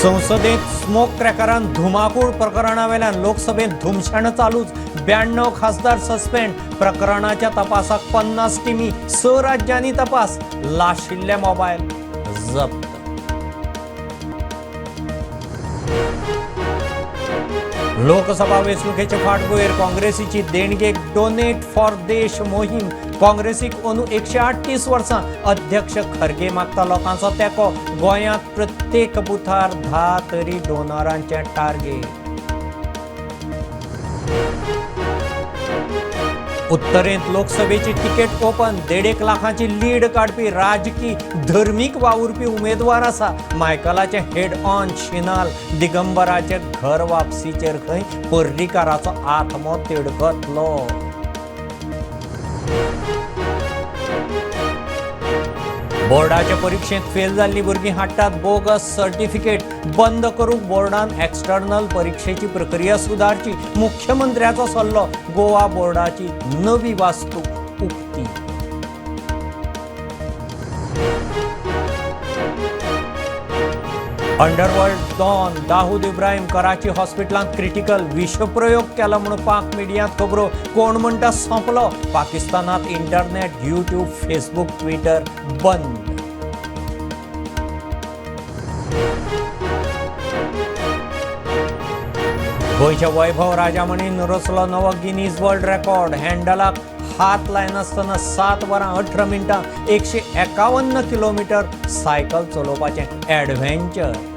संसदेत स्मोक क्रॅकरान धुमाकूळ प्रकरणावेल्यान लोकसभेत धुमशाण चालूच 92 खासदार सस्पेंड प्रकरणाच्या तपासाक 50 टीमी 6 राज्यांनी तपास लाशिल्ले मोबाईल जप्त लोकसभा वेंचणुकेचे फाटभुंयेर काँग्रेसीची देणगेक डोनेट फॉर देश मोहीम काँग्रेसीक अंदू 138 वर्सां अध्यक्ष खर्गे मागता लोकांचो तेंको गोंयांत प्रत्येक बुथार 10 तरी डोनरांचे टार्गेट उत्तरेंत लोकसभेची तिकेट ओपन 1.5 लाखांची लीड काडपी राजकी धर्मीक वावुरपी उमेदवार आसा मायकलाचे हेड ऑन शिनाल दिगंबराचे घर वापसीचेर खंय पर्रीकाराचो आत्मो तिडकतलो बोर्डाच्या परीक्षेत फेल जाल्ली भुरगीं हाडटात बोगस सर्टिफिकेट बंद करूंक बोर्डान एक्सटर्नल परीक्षेची प्रक्रिया सुधारची मुख्यमंत्र्याचो सल्लो गोवा बोर्डाची नवी वास्तू उक्ती अंडरवर्ल्ड डॉन दाऊद इब्राहिम कराची हॉस्पिटलांत क्रिटिकल विषप्रयोग केला म्हणून पाक मिडियांत खबरो कोण म्हणटा सोंपलो पाकिस्तानात इंटरनेट यूट्यूब फेसबुक ट्विटर बंद गोयच्या वैभव राजामणीन रचलो नवो गिनीज वर्ल्ड रेकॉर्ड हँडलाक हात लायनासतना 7 वरां 18 मिनटां 151 किलोमीटर सायकल चलोवपाचें एडव्हेंचर